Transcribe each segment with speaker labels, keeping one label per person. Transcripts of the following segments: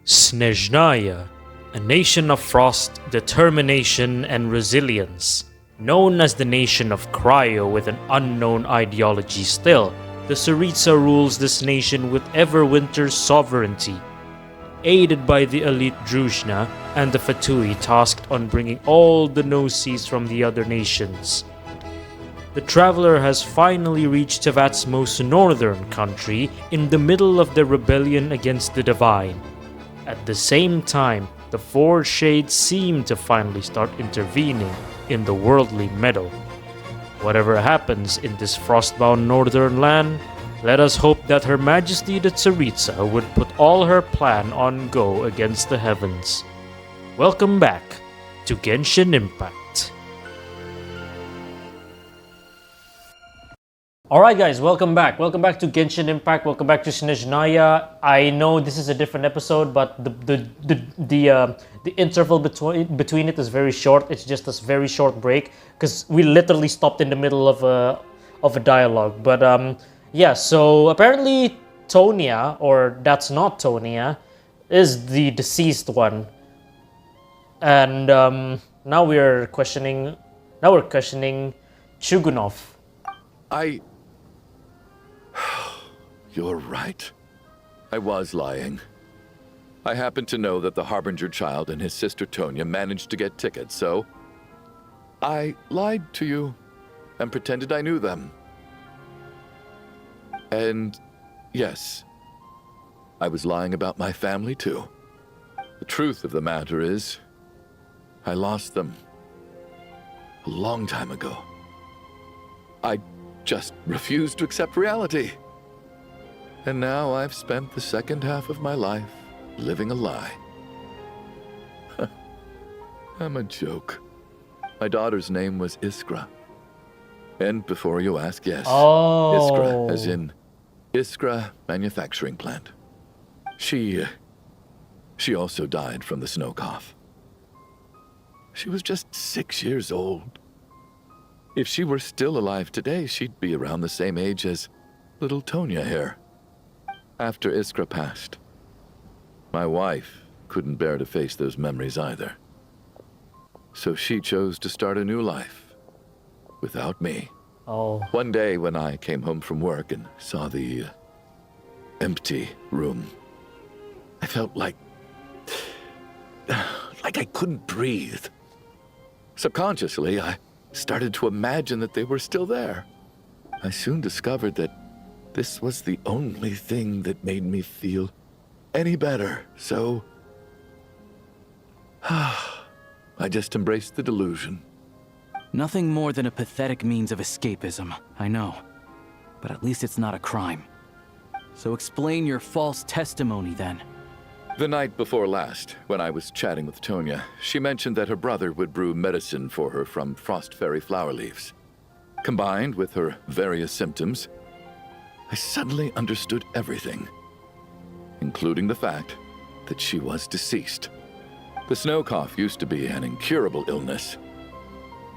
Speaker 1: Snezhnaya, a nation of frost, determination, and resilience. Known as the nation of Cryo with an unknown ideology still, the Tsaritsa rules this nation with Everwinter's sovereignty. Aided by the elite Druzhna and the Fatui tasked on bringing all the Gnosis from the other nations. The traveler has finally reached Teyvat's most northern country in the middle of the rebellion against the Divine. At the same time, the Four Shades seem to finally start intervening in the worldly meadow. Whatever happens in this frostbound northern land, let us hope that Her Majesty the Tsaritsa would put all her plan on go against the heavens. Welcome back to Genshin Impact. Alright guys, welcome back. Welcome back to Genshin Impact. Welcome back to Snezhnaya. I know this is a different episode, but the interval between it is very short. It's just a very short break because we literally stopped in the middle of a dialogue. But yeah, so apparently Tonia, or that's not Tonia, is the deceased one. And now we're questioning Chugunov.
Speaker 2: You're right. I was lying. I happen to know that the Harbinger child and his sister Tonia managed to get tickets, so I lied to you and pretended I knew them. And yes, I was lying about my family too. The truth of the matter is, I lost them a long time ago. I just refused to accept reality. And now I've spent the second half of my life living a lie. I'm a joke. My daughter's name was Iskra. And before you ask, yes, Iskra, as in Iskra Manufacturing Plant. She also died from the snow cough. She was just 6 years old. If she were still alive today, she'd be around the same age as little Tonia here. After Iskra passed, my wife couldn't bear to face those memories either. So she chose to start a new life without me.
Speaker 1: Oh.
Speaker 2: One day when I came home from work and saw the empty room, I felt like I couldn't breathe. Subconsciously, I started to imagine that they were still there. I soon discovered that this was the only thing that made me feel any better, so I just embraced the delusion.
Speaker 3: Nothing more than a pathetic means of escapism, I know. But at least it's not a crime. So explain your false testimony then.
Speaker 2: The night before last, when I was chatting with Tonia, she mentioned that her brother would brew medicine for her from frost fairy flower leaves. Combined with her various symptoms, I suddenly understood everything, including the fact that she was deceased. The snow cough used to be an incurable illness.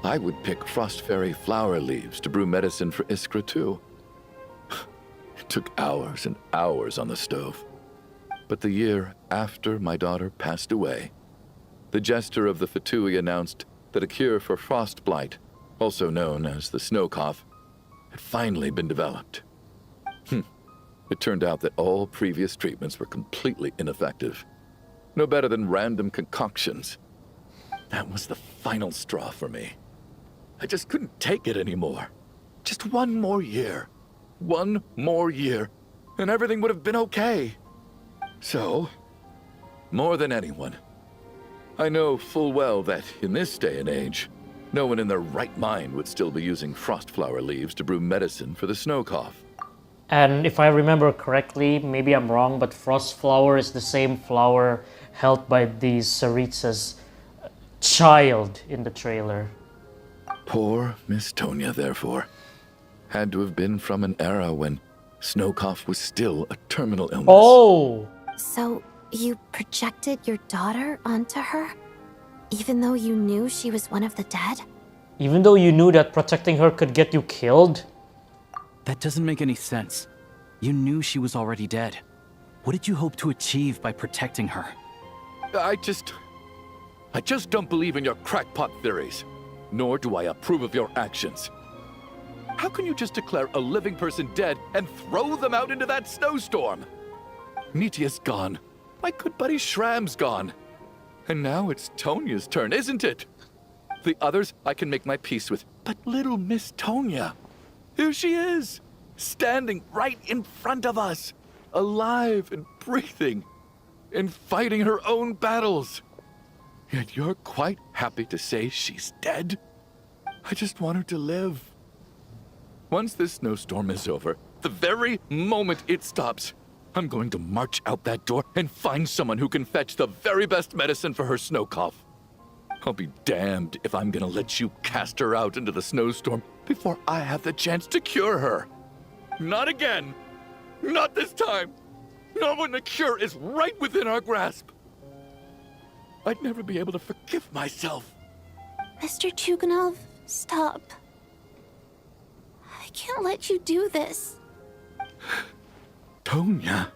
Speaker 2: I would pick frost fairy flower leaves to brew medicine for Iskra too. It took hours and hours on the stove. But the year after my daughter passed away, the Jester of the Fatui announced that a cure for frost blight, also known as the snow cough, had finally been developed. It turned out that all previous treatments were completely ineffective. No better than random concoctions. That was the final straw for me. I just couldn't take it anymore. Just one more year. One more year, and everything would have been okay. So, more than anyone, I know full well that in this day and age, no one in their right mind would still be using frost flower leaves to brew medicine for the snow cough.
Speaker 1: And if I remember correctly, maybe I'm wrong, but frost flower is the same flower held by the Tsaritsa's child in the trailer.
Speaker 2: Poor Miss Tonia, therefore, had to have been from an era when snow cough was still a terminal illness.
Speaker 1: Oh!
Speaker 4: So, you projected your daughter onto her? Even though you knew she was one of the dead?
Speaker 1: Even though you knew that protecting her could get you killed?
Speaker 3: That doesn't make any sense. You knew she was already dead. What did you hope to achieve by protecting her?
Speaker 2: I just don't believe in your crackpot theories, nor do I approve of your actions. How can you just declare a living person dead and throw them out into that snowstorm? Mitia's gone. My good buddy Shram's gone. And now it's Tonya's turn, isn't it? The others I can make my peace with, but little Miss Tonya, here she is, standing right in front of us, alive and breathing, and fighting her own battles. Yet you're quite happy to say she's dead? I just want her to live. Once this snowstorm is over, the very moment it stops, I'm going to march out that door and find someone who can fetch the very best medicine for her snow cough. I'll be damned if I'm gonna let you cast her out into the snowstorm before I have the chance to cure her. Not again. Not this time. Not when the cure is right within our grasp. I'd never be able to forgive myself.
Speaker 4: Mr. Chuganov, stop. I can't let you do this.
Speaker 2: Tonya.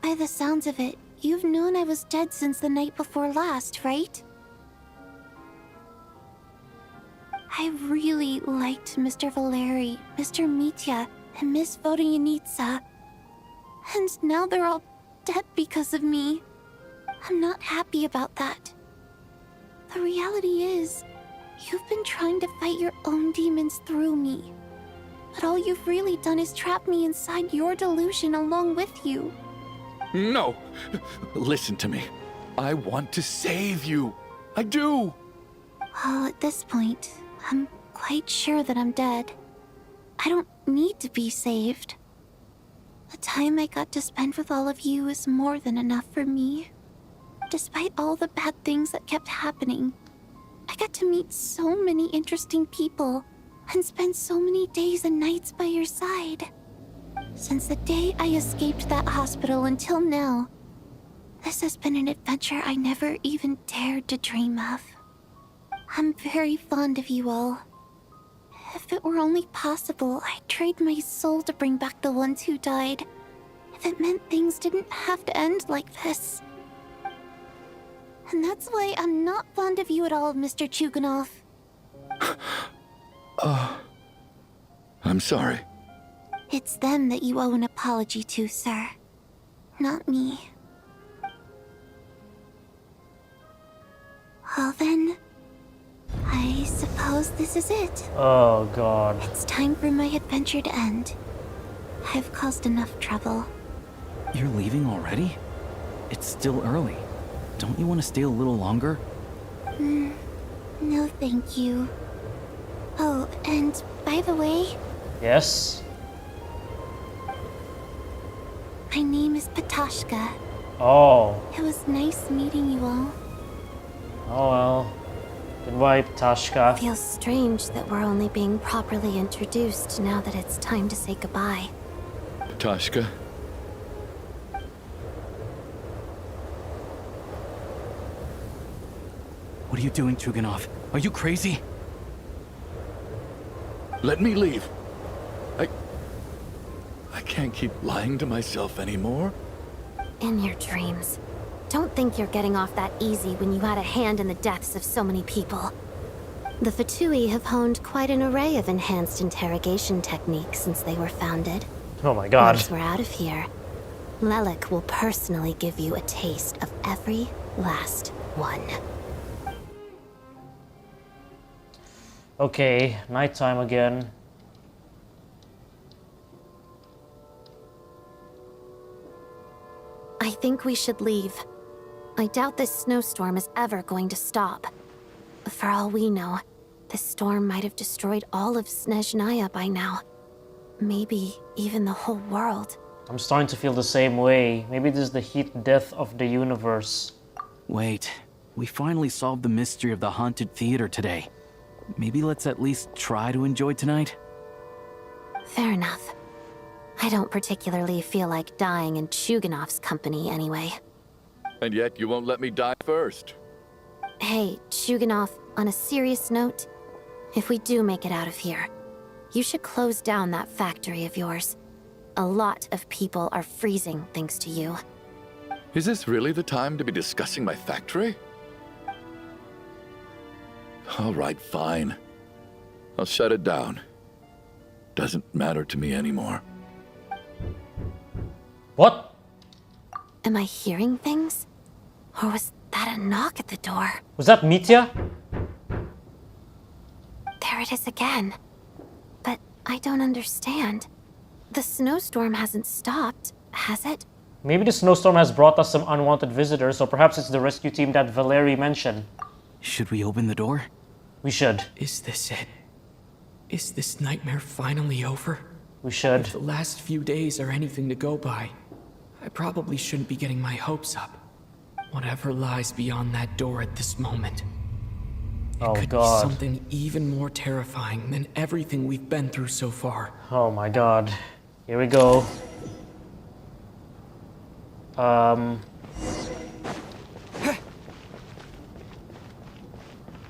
Speaker 4: By the sounds of it, you've known I was dead since the night before last, right? I really liked Mr. Valeri, Mr. Mitya, and Miss Vodyanitsa. And now they're all dead because of me. I'm not happy about that. The reality is, you've been trying to fight your own demons through me. But all you've really done is trap me inside your delusion along with you.
Speaker 2: No! Listen to me. I want to save you. I do!
Speaker 4: Well, at this point, I'm quite sure that I'm dead. I don't need to be saved. The time I got to spend with all of you is more than enough for me. Despite all the bad things that kept happening, I got to meet so many interesting people and spend so many days and nights by your side. Since the day I escaped that hospital until now, this has been an adventure I never even dared to dream of. I'm very fond of you all. If it were only possible, I'd trade my soul to bring back the ones who died. If it meant things didn't have to end like this. And that's why I'm not fond of you at all, Mr. Chuganov.
Speaker 2: I'm sorry.
Speaker 4: It's them that you owe an apology to, sir. Not me. Well then, I suppose this is it.
Speaker 1: Oh god.
Speaker 4: It's time for my adventure to end. I've caused enough trouble.
Speaker 3: You're leaving already? It's still early. Don't you want to stay a little longer?
Speaker 4: No thank you. Oh, and by the way,
Speaker 1: Yes?
Speaker 4: my name is Patashka.
Speaker 1: Oh.
Speaker 4: It was nice meeting you all.
Speaker 1: Oh well. Goodbye, Tashka.
Speaker 4: Feels strange that we're only being properly introduced now that it's time to say goodbye.
Speaker 2: Tashka.
Speaker 3: What are you doing, Chuganov? Are you crazy?
Speaker 2: Let me leave. I can't keep lying to myself anymore.
Speaker 4: In your dreams. Don't think you're getting off that easy when you had a hand in the deaths of so many people. The Fatui have honed quite an array of enhanced interrogation techniques since they were founded.
Speaker 1: Oh my god.
Speaker 4: Once we're out of here, Lelik will personally give you a taste of every last one.
Speaker 1: Okay, nighttime again.
Speaker 4: I think we should leave. I doubt this snowstorm is ever going to stop. For all we know, this storm might have destroyed all of Snezhnaya by now. Maybe even the whole world.
Speaker 1: I'm starting to feel the same way. Maybe this is the heat death of the universe.
Speaker 3: Wait, we finally solved the mystery of the haunted theater today. Maybe let's at least try to enjoy tonight?
Speaker 4: Fair enough. I don't particularly feel like dying in Chuganov's company anyway.
Speaker 2: And yet you won't let me die first.
Speaker 4: Hey, Chuganov, on a serious note, if we do make it out of here, you should close down that factory of yours. A lot of people are freezing thanks to you.
Speaker 2: Is this really the time to be discussing my factory? All right, fine. I'll shut it down. Doesn't matter to me anymore.
Speaker 1: What?
Speaker 4: Am I hearing things? Or was that a knock at the door?
Speaker 1: Was that Mitya?
Speaker 4: There it is again. But I don't understand. The snowstorm hasn't stopped, has it?
Speaker 1: Maybe the snowstorm has brought us some unwanted visitors, or perhaps it's the rescue team that Valeri mentioned.
Speaker 3: Should we open the door?
Speaker 1: We should.
Speaker 5: Is this it? Is this nightmare finally over?
Speaker 1: We should.
Speaker 5: If the last few days are anything to go by, I probably shouldn't be getting my hopes up. Whatever lies beyond that door at this moment.
Speaker 1: Oh
Speaker 5: Could be
Speaker 1: god.
Speaker 5: something even more terrifying than everything we've been through so far.
Speaker 1: Oh my god. Here we go.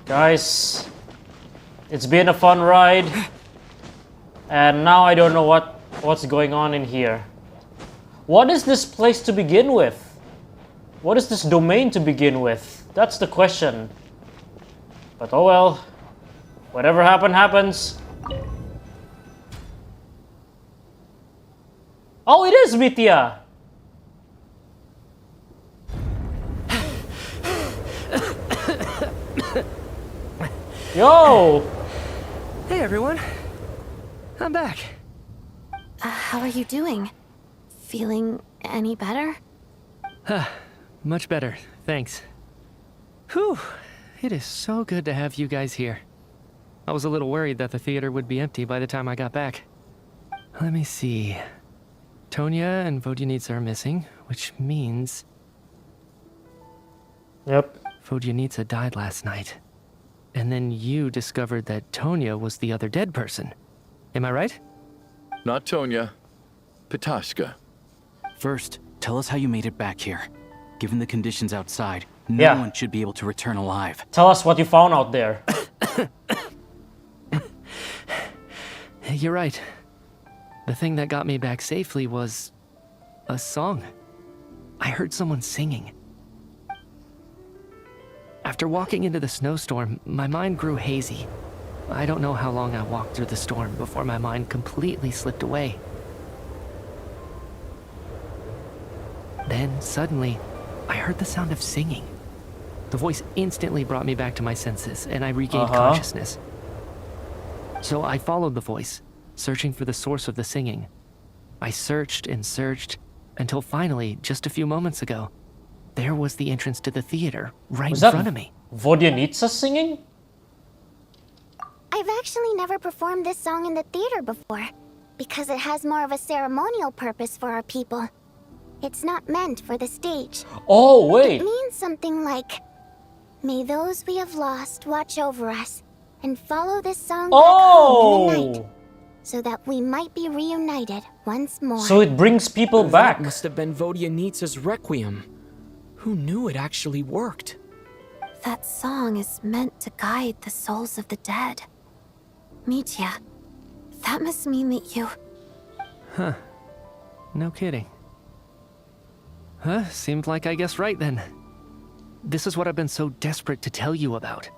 Speaker 1: Guys, it's been a fun ride, and now I don't know what's going on in here. What is this place to begin with? What is this domain to begin with? That's the question. But oh well, whatever happens. Oh, it is Mitya! Yo!
Speaker 6: Hey everyone, I'm back.
Speaker 4: How are you doing? Feeling any better?
Speaker 6: Much better, thanks. Whew, it is so good to have you guys here. I was a little worried that the theater would be empty by the time I got back. Let me see. Tonya and Vodyanitsa are missing, which means
Speaker 1: Yep.
Speaker 6: Vodyanitsa died last night. And then you discovered that Tonya was the other dead person. Am I right?
Speaker 2: Not Tonya. Pitashka.
Speaker 3: First, tell us how you made it back here. Given the conditions outside, no
Speaker 1: Yeah.
Speaker 3: one should be able to return alive.
Speaker 1: Tell us what you found out there.
Speaker 6: You're right. The thing that got me back safely was a song. I heard someone singing. After walking into the snowstorm, my mind grew hazy. I don't know how long I walked through the storm before my mind completely slipped away. Then, suddenly, I heard the sound of singing. The voice instantly brought me back to my senses, and I regained consciousness. So I followed the voice, searching for the source of the singing. I searched and searched, until finally, just a few moments ago, there was the entrance to the theater, right
Speaker 1: Was
Speaker 6: in
Speaker 1: that
Speaker 6: front of me.
Speaker 1: Vodyanitsa singing?
Speaker 7: I've actually never performed this song in the theater before, because it has more of a ceremonial purpose for our people. It's not meant for the stage.
Speaker 1: Oh, wait.
Speaker 7: It means something like, "May those we have lost watch over us, and follow this song back home in the night,
Speaker 1: Oh!
Speaker 7: so that we might be reunited once more."
Speaker 1: So it brings people back.
Speaker 5: That must have been Vodyanitsa's requiem. Who knew it actually worked?
Speaker 4: That song is meant to guide the souls of the dead. Mitya, that must mean that you...
Speaker 6: No kidding. Huh, seemed like I guessed right then. This is what I've been so desperate to tell you about.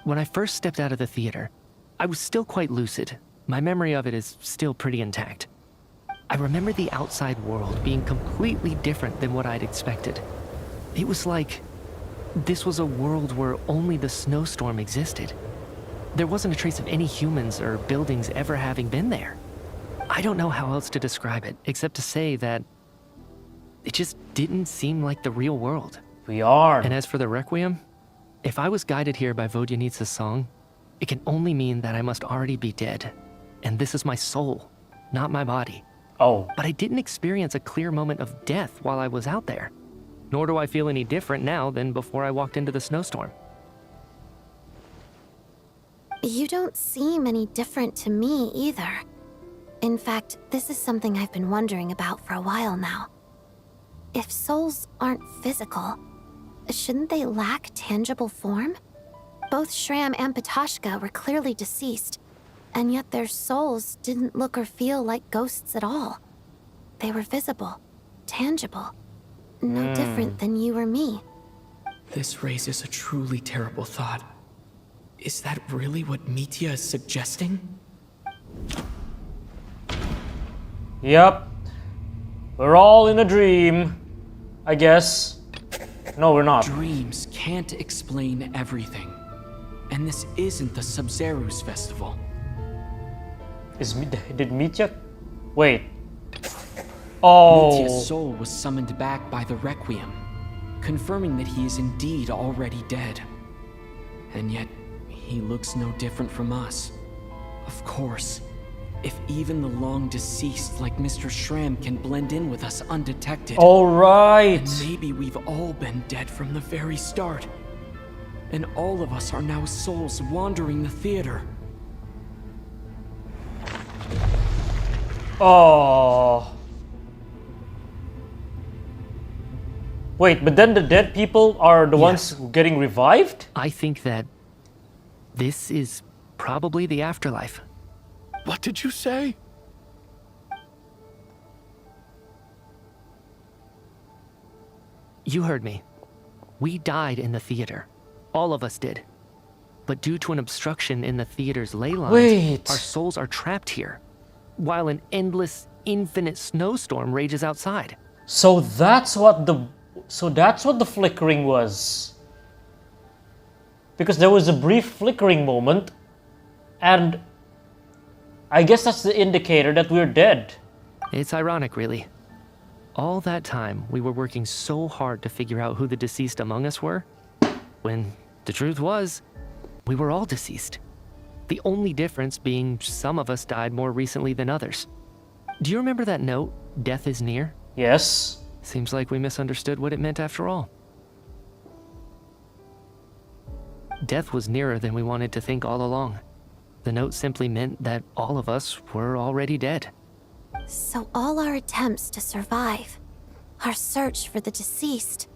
Speaker 6: When I first stepped out of the theater, I was still quite lucid. My memory of it is still pretty intact. I remember the outside world being completely different than what I'd expected. It was like this was a world where only the snowstorm existed. There wasn't a trace of any humans or buildings ever having been there. I don't know how else to describe it, except to say that it just didn't seem like the real world.
Speaker 1: We are.
Speaker 6: And as for the requiem, if I was guided here by Vodyanitsa's song, it can only mean that I must already be dead. And this is my soul, not my body.
Speaker 1: Oh.
Speaker 6: But I didn't experience a clear moment of death while I was out there. Nor do I feel any different now than before I walked into the snowstorm.
Speaker 4: You don't seem any different to me either. In fact, this is something I've been wondering about for a while now. If souls aren't physical, shouldn't they lack tangible form? Both Shram and Pitashka were clearly deceased, and yet their souls didn't look or feel like ghosts at all. They were visible, tangible. no different than you or me.
Speaker 5: This raises a truly terrible thought. Is that really what Mitya is suggesting?
Speaker 1: Yep. We're all in a dream, I guess. No, we're not.
Speaker 5: Dreams can't explain everything. And this isn't the Sub-Zero's festival.
Speaker 1: Did Mitya... Wait. Oh.
Speaker 5: Mitya's soul was summoned back by the Requiem, confirming that he is indeed already dead. And yet, he looks no different from us. Of course, if even the long-deceased like Mr. Shram can blend in with us undetected,
Speaker 1: Alright.
Speaker 5: then maybe we've all been dead from the very start. And all of us are now souls wandering the theater.
Speaker 1: Oh. Wait, but then the dead people are the ones getting revived?
Speaker 6: I think that this is probably the afterlife.
Speaker 2: What did you say?
Speaker 6: You heard me. We died in the theater. All of us did. But due to an obstruction in the theater's ley lines,
Speaker 1: Wait.
Speaker 6: our souls are trapped here, while an endless, infinite snowstorm rages outside.
Speaker 1: So that's what the flickering was. Because there was a brief flickering moment, and I guess that's the indicator that we're dead.
Speaker 6: It's ironic, really. All that time, we were working so hard to figure out who the deceased among us were, when the truth was, we were all deceased. The only difference being some of us died more recently than others. Do you remember that note, "Death is near"?
Speaker 1: Yes.
Speaker 6: Seems like we misunderstood what it meant after all. Death was nearer than we wanted to think all along. The note simply meant that all of us were already dead.
Speaker 4: So all our attempts to survive, our search for the deceased,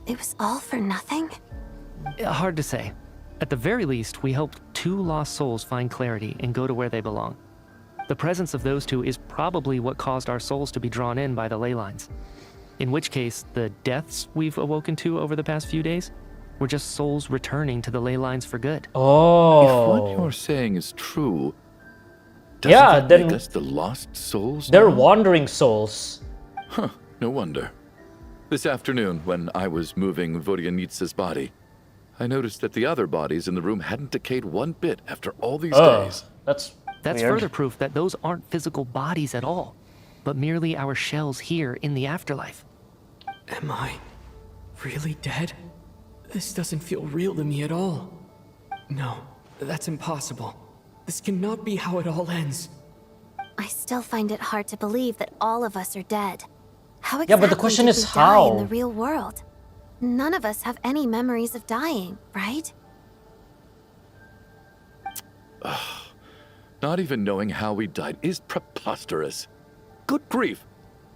Speaker 4: it was all for nothing?
Speaker 6: Hard to say. At the very least, we helped 2 lost souls find clarity and go to where they belong. The presence of those 2 is probably what caused our souls to be drawn in by the ley lines. In which case, the deaths we've awoken to over the past few days were just souls returning to the ley lines for good.
Speaker 1: Oh.
Speaker 2: If what you're saying is true, doesn't
Speaker 1: Yeah,
Speaker 2: that
Speaker 1: then
Speaker 2: make us the lost souls
Speaker 1: they're
Speaker 2: now?
Speaker 1: wandering souls.
Speaker 2: Huh, no wonder. This afternoon, when I was moving Vodyanitsa's body, I noticed that the other bodies in the room hadn't decayed one bit after all these days.
Speaker 1: That's
Speaker 6: That's
Speaker 1: weird.
Speaker 6: further proof that those aren't physical bodies at all, but merely our shells here in the afterlife.
Speaker 5: Am I really dead? This doesn't feel real to me at all. No, that's impossible. This cannot be how it all ends.
Speaker 4: I still find it hard to believe that all of us are dead. How
Speaker 1: Yeah,
Speaker 4: exactly
Speaker 1: but the question
Speaker 4: did
Speaker 1: is
Speaker 4: we die in
Speaker 1: how?
Speaker 4: the real world? None of us have any memories of dying, right?
Speaker 2: Not even knowing how we died is preposterous. Good grief.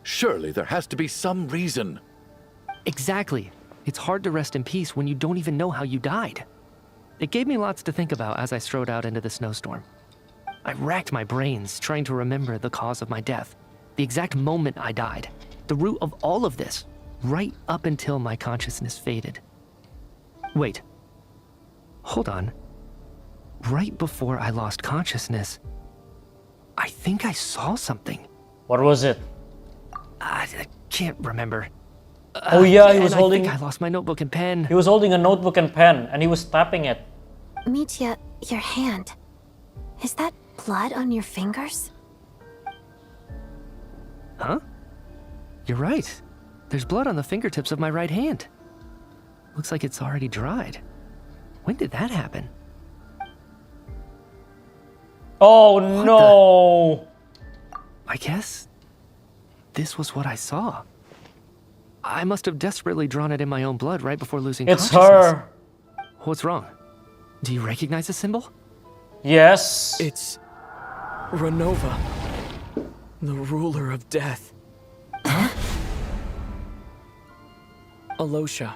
Speaker 2: Surely there has to be some reason.
Speaker 6: Exactly. It's hard to rest in peace when you don't even know how you died. It gave me lots to think about as I strode out into the snowstorm. I racked my brains trying to remember the cause of my death, the exact moment I died, the root of all of this, right up until my consciousness faded. Wait. Hold on. Right before I lost consciousness, I think I saw something.
Speaker 1: What was it?
Speaker 6: I can't remember.
Speaker 1: Oh yeah, he was
Speaker 6: and
Speaker 1: holding.
Speaker 6: I think I lost my notebook and pen.
Speaker 1: He was holding a notebook and pen, and he was tapping it.
Speaker 4: Mitya, your hand. Is that blood on your fingers?
Speaker 6: Huh? You're right. There's blood on the fingertips of my right hand. Looks like it's already dried. When did that happen?
Speaker 1: Oh no!
Speaker 6: I guess this was what I saw. I must have desperately drawn it in my own blood right before losing
Speaker 1: It's
Speaker 6: consciousness.
Speaker 1: her.
Speaker 6: What's wrong? Do you recognize the symbol?
Speaker 1: Yes.
Speaker 5: It's Renova, the ruler of death. Alosha,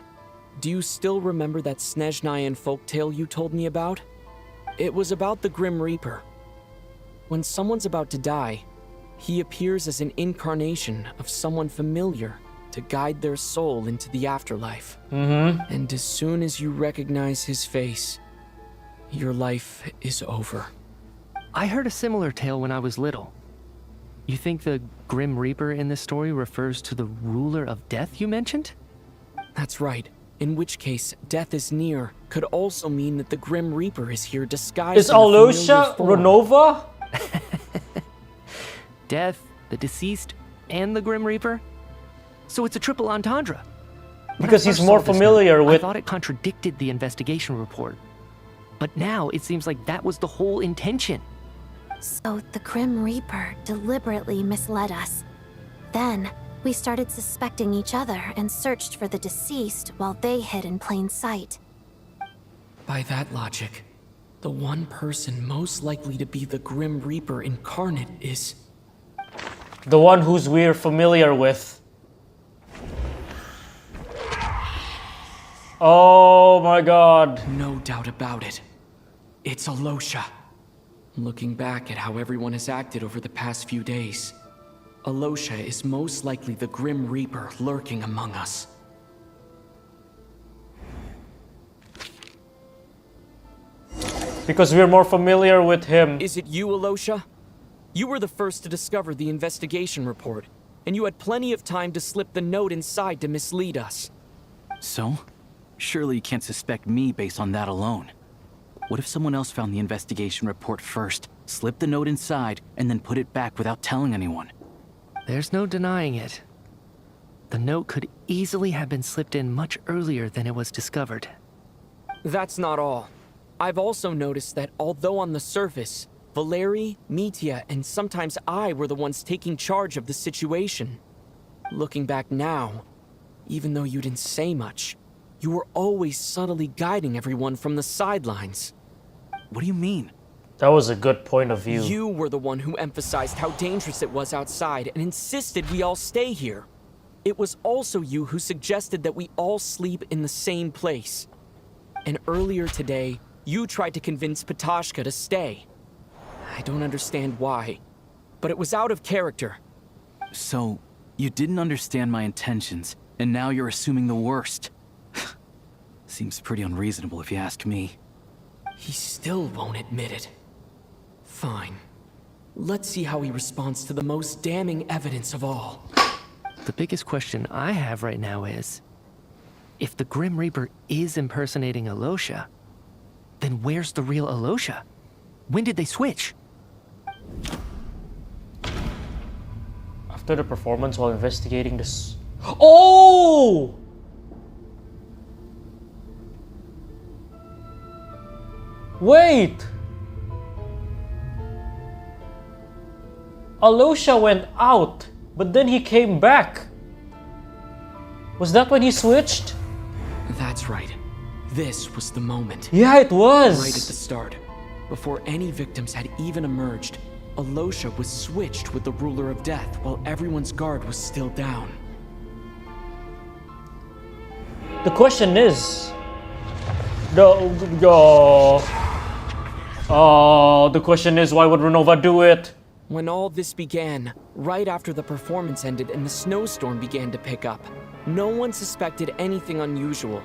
Speaker 5: do you still remember that Snezhnayan folktale you told me about? It was about the Grim Reaper. When someone's about to die, he appears as an incarnation of someone familiar to guide their soul into the afterlife.
Speaker 1: Mm-hmm.
Speaker 5: And as soon as you recognize his face, your life is over.
Speaker 6: I heard a similar tale when I was little. You think the Grim Reaper in this story refers to the ruler of death you mentioned?
Speaker 5: That's right. In which case, death is near could also mean that the Grim Reaper is here disguised
Speaker 1: Is
Speaker 5: in a familiar
Speaker 1: Alusha
Speaker 5: form.
Speaker 1: Renova?
Speaker 6: Death, the deceased, and the Grim Reaper? So it's a triple entendre. When
Speaker 1: Because
Speaker 6: I
Speaker 1: he's
Speaker 6: first
Speaker 1: more
Speaker 6: saw this
Speaker 1: familiar
Speaker 6: note,
Speaker 1: with-
Speaker 6: I thought it contradicted the investigation report. But now it seems like that was the whole intention.
Speaker 4: So the Grim Reaper deliberately misled us. Then, we started suspecting each other and searched for the deceased while they hid in plain sight.
Speaker 5: By that logic, the one person most likely to be the Grim Reaper incarnate is...
Speaker 1: The one who's we're familiar with. Oh my god.
Speaker 5: No doubt about it. It's Alosha. Looking back at how everyone has acted over the past few days, Alosha is most likely the Grim Reaper lurking among us.
Speaker 1: Because we're more familiar with him.
Speaker 5: Is it you, Alosha? You were the first to discover the investigation report, and you had plenty of time to slip the note inside to mislead us.
Speaker 3: So? Surely you can't suspect me based on that alone. What if someone else found the investigation report first, slipped the note inside, and then put it back without telling anyone?
Speaker 6: There's no denying it. The note could easily have been slipped in much earlier than it was discovered.
Speaker 5: That's not all. I've also noticed that although on the surface, Valeri, Mitya, and sometimes I were the ones taking charge of the situation. Looking back now, even though you didn't say much, you were always subtly guiding everyone from the sidelines.
Speaker 3: What do you mean?
Speaker 1: That was a good point of view.
Speaker 5: You were the one who emphasized how dangerous it was outside and insisted we all stay here. It was also you who suggested that we all sleep in the same place. And earlier today, you tried to convince Patashka to stay. I don't understand why, but it was out of character.
Speaker 3: So, you didn't understand my intentions, and now you're assuming the worst. Seems pretty unreasonable if you ask me.
Speaker 5: He still won't admit it. Fine. Let's see how he responds to the most damning evidence of all.
Speaker 6: The biggest question I have right now is, if the Grim Reaper is impersonating Alosha, then where's the real Alosha? When did they switch?
Speaker 1: After the performance while investigating this... Oh! Wait! Alosha went out, but then he came back. Was that when he switched?
Speaker 5: That's right. This was the moment.
Speaker 1: Yeah, it was.
Speaker 5: Right at the start. Before any victims had even emerged, Alosha was switched with the Ruler of Death while everyone's guard was still down.
Speaker 1: The question is... the question is, why would Renova do it?
Speaker 5: When all this began, right after the performance ended and the snowstorm began to pick up, no one suspected anything unusual.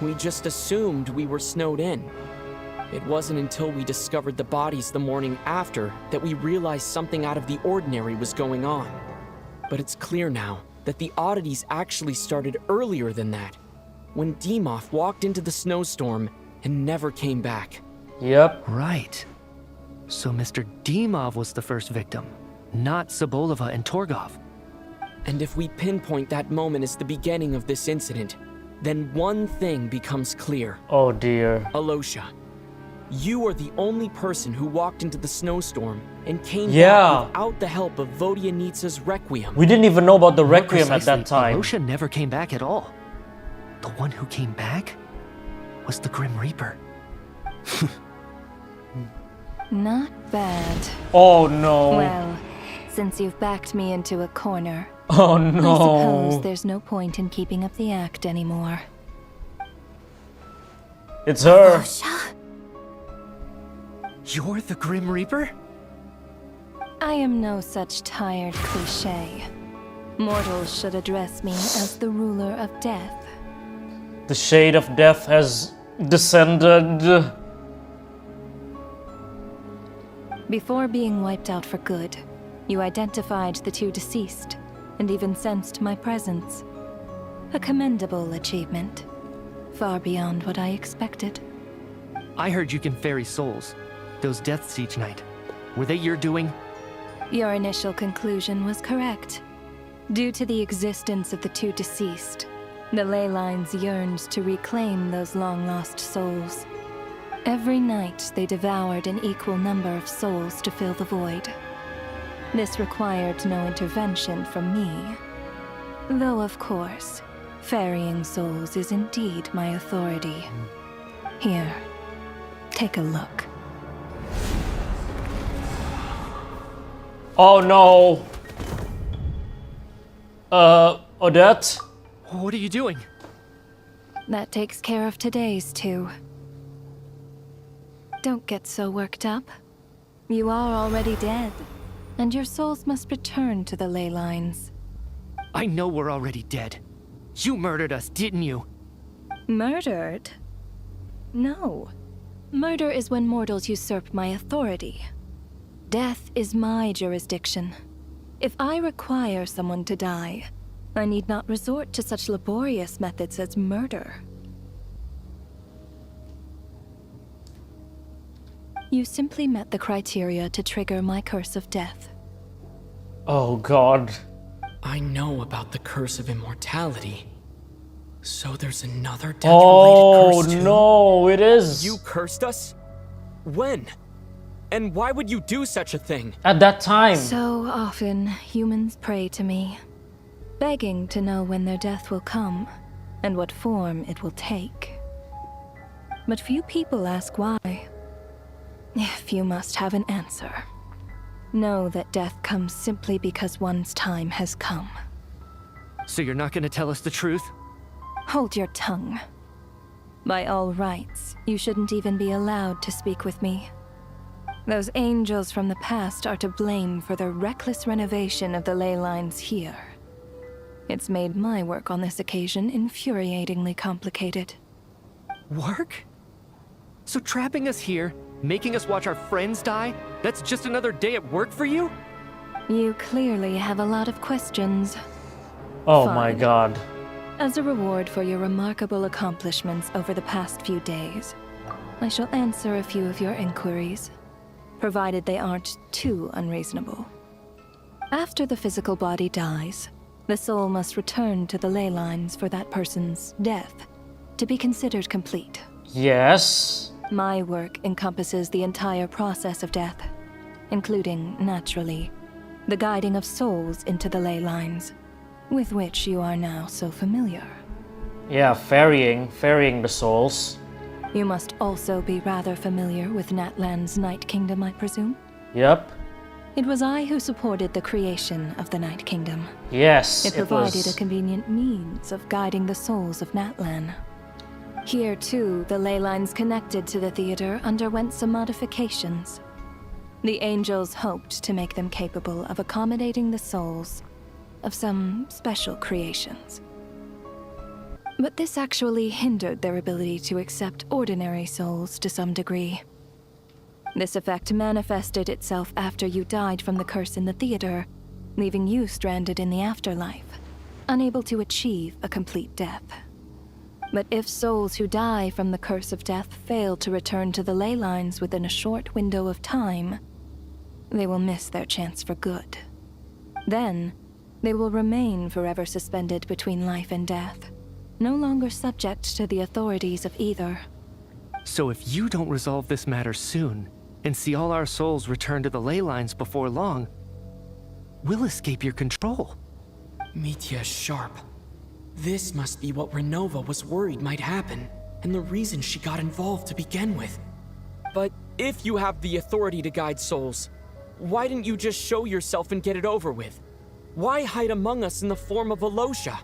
Speaker 5: We just assumed we were snowed in. It wasn't until we discovered the bodies the morning after that we realized something out of the ordinary was going on. But it's clear now that the oddities actually started earlier than that, when Dimov walked into the snowstorm and never came back.
Speaker 1: Yep.
Speaker 6: Right. So Mr. Dimov was the first victim, not Sobolova and Torgov.
Speaker 5: And if we pinpoint that moment as the beginning of this incident, then one thing becomes clear.
Speaker 1: Oh dear.
Speaker 5: Alosha, you are the only person who walked into the snowstorm and came
Speaker 1: Yeah.
Speaker 5: back without the help of Vodyanitsa's Requiem.
Speaker 1: We didn't even know about the
Speaker 6: More
Speaker 1: Requiem at that
Speaker 6: precisely,
Speaker 1: time.
Speaker 6: Alosha never came back at all. The one who came back was the Grim Reaper.
Speaker 8: Not bad.
Speaker 1: Oh no.
Speaker 8: Well, since you've backed me into a corner,
Speaker 1: Oh
Speaker 8: I
Speaker 1: no.
Speaker 8: suppose there's no point in keeping up the act anymore.
Speaker 1: It's her.
Speaker 4: Alosha?
Speaker 6: You're the Grim Reaper?
Speaker 8: I am no such tired cliché. Mortals should address me as the ruler of death.
Speaker 1: The shade of death has descended.
Speaker 8: Before being wiped out for good, you identified the two deceased, and even sensed my presence. A commendable achievement, far beyond what I expected.
Speaker 6: I heard you can ferry souls. Those deaths each night. Were they your doing?
Speaker 8: Your initial conclusion was correct. Due to the existence of the two deceased, the ley lines yearned to reclaim those long-lost souls. Every night they devoured an equal number of souls to fill the void. This required no intervention from me. Though, of course, ferrying souls is indeed my authority. Here, take a look.
Speaker 1: Oh no! Odette?
Speaker 6: What are you doing?
Speaker 8: That takes care of today's two. Don't get so worked up. You are already dead, and your souls must return to the ley lines.
Speaker 6: I know we're already dead. You murdered us, didn't you?
Speaker 8: Murdered? No. Murder is when mortals usurp my authority. Death is my jurisdiction. If I require someone to die, I need not resort to such laborious methods as murder. You simply met the criteria to trigger my curse of death.
Speaker 1: Oh god.
Speaker 5: I know about the curse of immortality. So there's another death-related
Speaker 1: Oh
Speaker 5: curse too?
Speaker 1: no, it is.
Speaker 5: You cursed us? When? And why would you do such a thing?
Speaker 1: At that time.
Speaker 8: So often, humans pray to me, begging to know when their death will come, and what form it will take. But few people ask why. If you must have an answer, know that death comes simply because one's time has come.
Speaker 6: So you're not gonna tell us the truth?
Speaker 8: Hold your tongue. By all rights, you shouldn't even be allowed to speak with me. Those angels from the past are to blame for the reckless renovation of the ley lines here. It's made my work on this occasion infuriatingly complicated.
Speaker 6: Work? So trapping us here, making us watch our friends die, that's just another day at work for you?
Speaker 8: You clearly have a lot of questions.
Speaker 1: Oh
Speaker 8: Fine.
Speaker 1: my god.
Speaker 8: As a reward for your remarkable accomplishments over the past few days, I shall answer a few of your inquiries, provided they aren't too unreasonable. After the physical body dies, the soul must return to the ley lines for that person's death to be considered complete.
Speaker 1: Yes.
Speaker 8: My work encompasses the entire process of death, including, naturally, the guiding of souls into the ley lines, with which you are now so familiar.
Speaker 1: Yeah, ferrying the souls.
Speaker 8: You must also be rather familiar with Natlan's Night Kingdom, I presume?
Speaker 1: Yep.
Speaker 8: It was I who supported the creation of the Night Kingdom.
Speaker 1: Yes,
Speaker 8: It provided a convenient means of guiding the souls of Natlan. Here, too, the ley lines connected to the theater underwent some modifications. The angels hoped to make them capable of accommodating the souls of some special creations. But this actually hindered their ability to accept ordinary souls to some degree. This effect manifested itself after you died from the curse in the theater, leaving you stranded in the afterlife, unable to achieve a complete death. But if souls who die from the curse of death fail to return to the ley lines within a short window of time, they will miss their chance for good. Then, they will remain forever suspended between life and death, no longer subject to the authorities of either.
Speaker 6: So if you don't resolve this matter soon, and see all our souls return to the ley lines before long, we'll escape your control.
Speaker 5: Mitya is sharp. This must be what Renova was worried might happen, and the reason she got involved to begin with. But if you have the authority to guide souls, why didn't you just show yourself and get it over with? Why hide among us in the form of Alosha?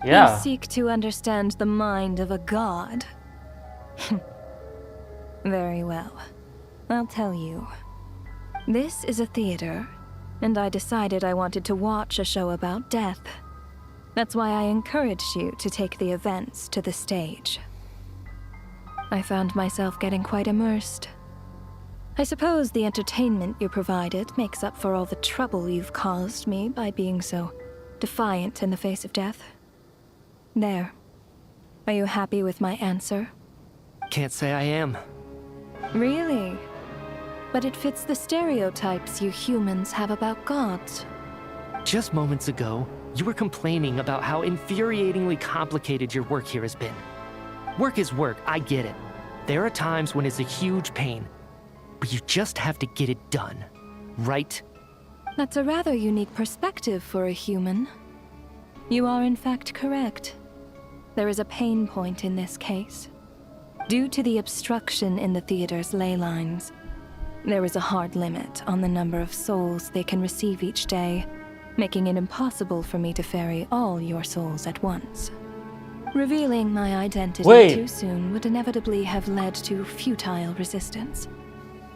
Speaker 1: Yeah.
Speaker 8: You seek to understand the mind of a god. Very well. I'll tell you. This is a theater, and I decided I wanted to watch a show about death. That's why I encouraged you to take the events to the stage. I found myself getting quite immersed. I suppose the entertainment you provided makes up for all the trouble you've caused me by being so defiant in the face of death. There. Are you happy with my answer?
Speaker 6: Can't say I am.
Speaker 8: Really? But it fits the stereotypes you humans have about gods.
Speaker 6: Just moments ago, you were complaining about how infuriatingly complicated your work here has been. Work is work, I get it. There are times when it's a huge pain, but you just have to get it done, right?
Speaker 8: That's a rather unique perspective for a human. You are in fact correct. There is a pain point in this case. Due to the obstruction in the theater's ley lines, there is a hard limit on the number of souls they can receive each day, making it impossible for me to ferry all your souls at once. Revealing my identity too soon would inevitably have led to futile resistance,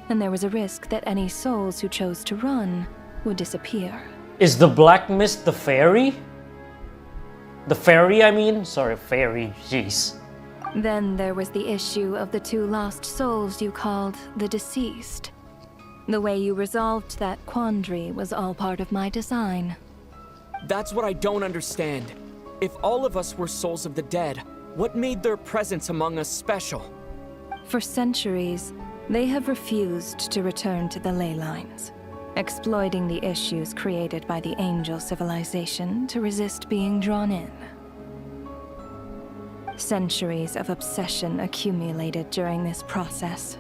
Speaker 8: and there was a risk that any souls who chose to run would disappear.
Speaker 1: Is the Black Mist the fairy? The fairy, I mean? Sorry, fairy, jeez.
Speaker 8: Then there was the issue of the 2 lost souls you called the deceased. The way you resolved that quandary was all part of my design.
Speaker 5: That's what I don't understand. If all of us were souls of the dead, what made their presence among us special?
Speaker 8: For centuries, they have refused to return to the ley lines, exploiting the issues created by the angel civilization to resist being drawn in. Centuries of obsession accumulated during this process.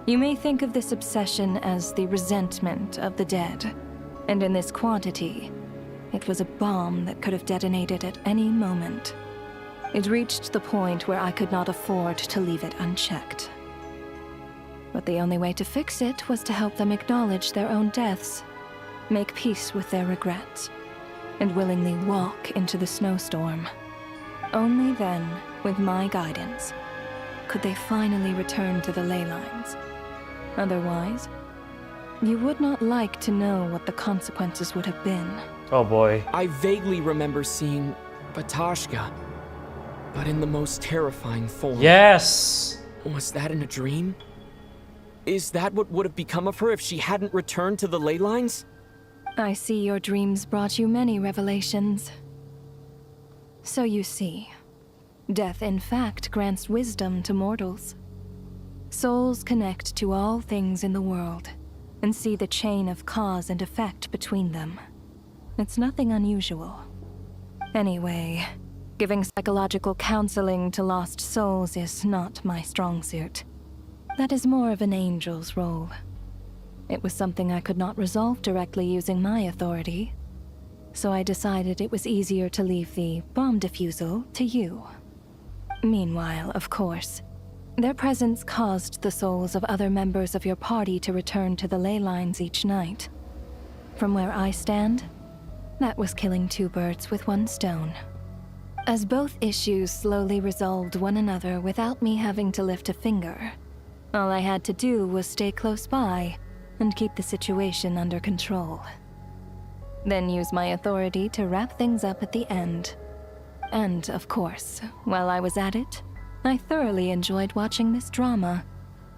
Speaker 8: You may think of this obsession as the resentment of the dead, and in this quantity, it was a bomb that could have detonated at any moment. It reached the point where I could not afford to leave it unchecked. But the only way to fix it was to help them acknowledge their own deaths, make peace with their regrets, and willingly walk into the snowstorm. Only then, with my guidance, could they finally return to the ley lines. Otherwise, you would not like to know what the consequences would have been.
Speaker 1: Oh boy.
Speaker 5: I vaguely remember seeing Batashka, but in the most terrifying form.
Speaker 1: Yes!
Speaker 5: Was that in a dream? Is that what would have become of her if she hadn't returned to the ley lines?
Speaker 8: I see your dreams brought you many revelations. So you see, death in fact grants wisdom to mortals. Souls connect to all things in the world and see the chain of cause and effect between them. It's nothing unusual. Anyway, giving psychological counseling to lost souls is not my strong suit. That is more of an angel's role. It was something I could not resolve directly using my authority, so I decided it was easier to leave the bomb defusal to you. Meanwhile, of course, their presence caused the souls of other members of your party to return to the ley lines each night. From where I stand, that was killing 2 birds with 1 stone. As both issues slowly resolved one another without me having to lift a finger, all I had to do was stay close by and keep the situation under control. Then use my authority to wrap things up at the end. And, of course, while I was at it, I thoroughly enjoyed watching this drama,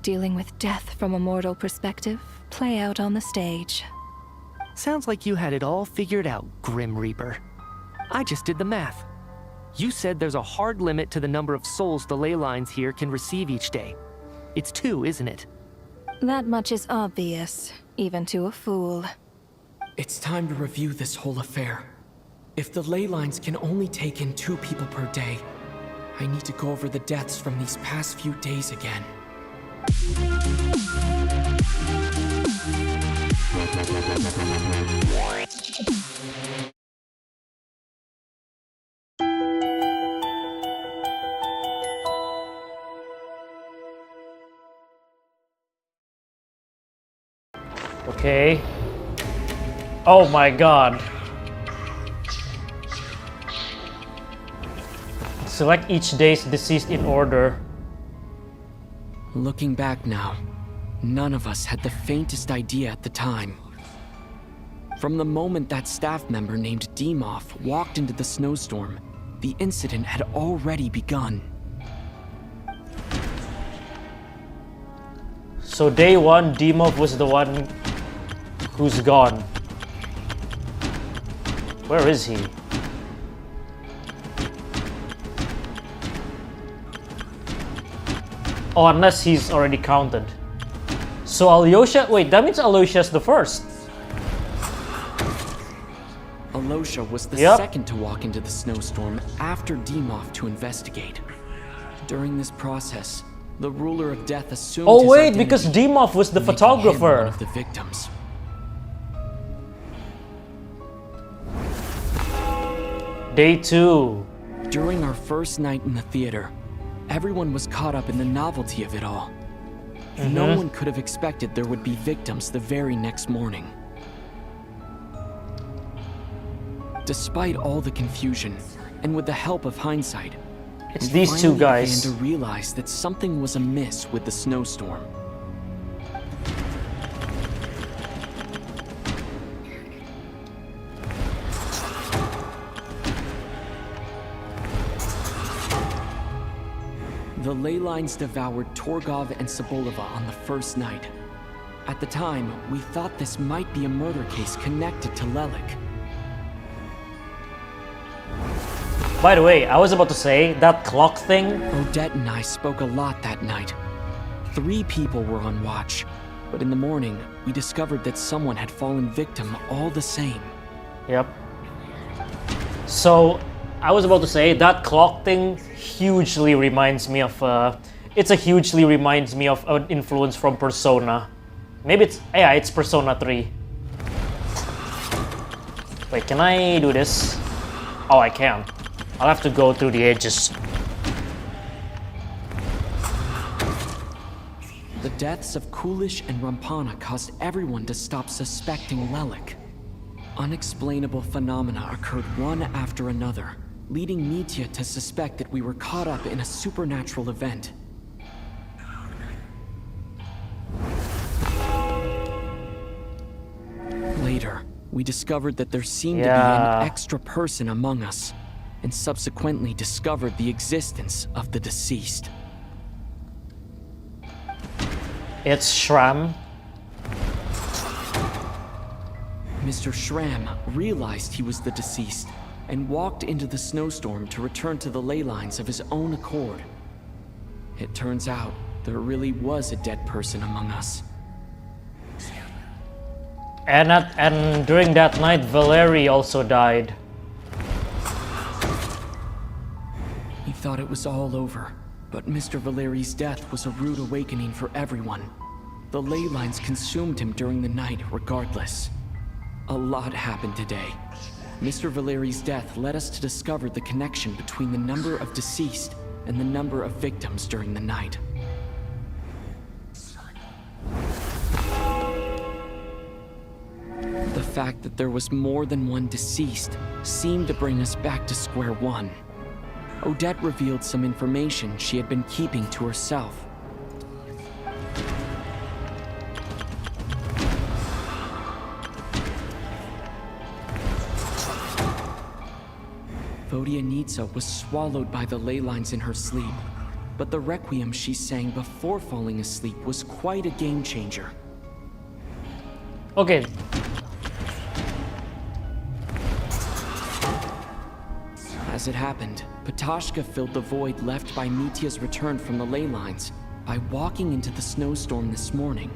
Speaker 8: dealing with death from a mortal perspective, play out on the stage.
Speaker 6: Sounds like you had it all figured out, Grim Reaper. I just did the math. You said there's a hard limit to the number of souls the ley lines here can receive each day. It's 2, isn't it?
Speaker 8: That much is obvious, even to a fool.
Speaker 5: It's time to review this whole affair. If the ley lines can only take in 2 people per day, I need to go over the deaths from these past few days again.
Speaker 1: Okay. Oh my god. Select each day's deceased in order.
Speaker 5: Looking back now, none of us had the faintest idea at the time. From the moment that staff member named Dimov walked into the snowstorm, the incident had already begun.
Speaker 1: So day one, Dimov was the one who's gone. Where is he? Oh, unless he's already counted. So Alyosha, wait, that means Alyosha's the first.
Speaker 5: Alyosha was the second to walk into the snowstorm after Dimov to investigate. During this process, the ruler of death assumed
Speaker 1: Oh
Speaker 5: his
Speaker 1: wait,
Speaker 5: identity,
Speaker 1: because Dimov was the
Speaker 5: making him
Speaker 1: photographer.
Speaker 5: one of the victims.
Speaker 1: Day 2.
Speaker 5: During our first night in the theater, everyone was caught up in the novelty of it all. No one could have expected there would be victims the very next morning. Despite all the confusion, and with the help of hindsight,
Speaker 1: It's
Speaker 5: we
Speaker 1: these two
Speaker 5: finally
Speaker 1: guys.
Speaker 5: began to realize that something was amiss with the snowstorm. The ley lines devoured Torgov and Sobolova on the first night. At the time, we thought this might be a murder case connected to Lelik.
Speaker 1: By the way, I was about to say, that clock thing,
Speaker 5: Odette and I spoke a lot that night. 3 people were on watch, but in the morning, we discovered that someone had fallen victim all the same.
Speaker 1: yep. So, I was about to say, that clock thing hugely reminds me of, hugely reminds me of an influence from Persona. Maybe it's Persona 3. Wait, can I do this? Oh, I can. I'll have to go through the edges.
Speaker 5: The deaths of Kulish and Rampana caused everyone to stop suspecting Lelik. Unexplainable phenomena occurred one after another, leading Mitya to suspect that we were caught up in a supernatural event. Later, we discovered that there seemed to be an extra person among us, and subsequently discovered the existence of the deceased.
Speaker 1: It's Shram.
Speaker 5: Mr. Shram realized he was the deceased and walked into the snowstorm to return to the ley lines of his own accord. It turns out there really was a dead person among us.
Speaker 1: And during that night, Valeri also died.
Speaker 5: He thought it was all over, but Mr. Valeri's death was a rude awakening for everyone. The ley lines consumed him during the night regardless. A lot happened today. Mr. Valeri's death led us to discover the connection between the number of deceased and the number of victims during the night. The fact that there was more than one deceased seemed to bring us back to square one. Odette revealed some information she had been keeping to herself. Vodyanitsa was swallowed by the ley lines in her sleep, but the requiem she sang before falling asleep was quite a game changer.
Speaker 1: Okay.
Speaker 5: As it happened, Patashka filled the void left by Mitya's return from the ley lines by walking into the snowstorm this morning.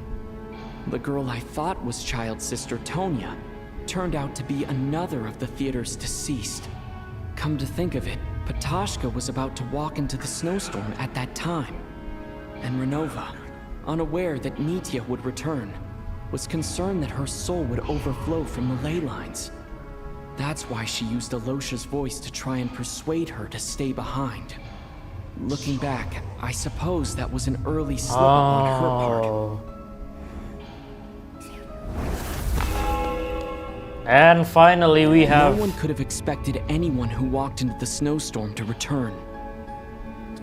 Speaker 5: The girl I thought was child sister Tonya turned out to be another of the theater's deceased. Come to think of it, Patashka was about to walk into the snowstorm at that time. And Renova, unaware that Mitya would return, was concerned that her soul would overflow from the ley lines. That's why she used Alyosha's voice to try and persuade her to stay behind. Looking back, I suppose that was an early slip on her part.
Speaker 1: And finally we have...
Speaker 5: No one could have expected anyone who walked into the snowstorm to return.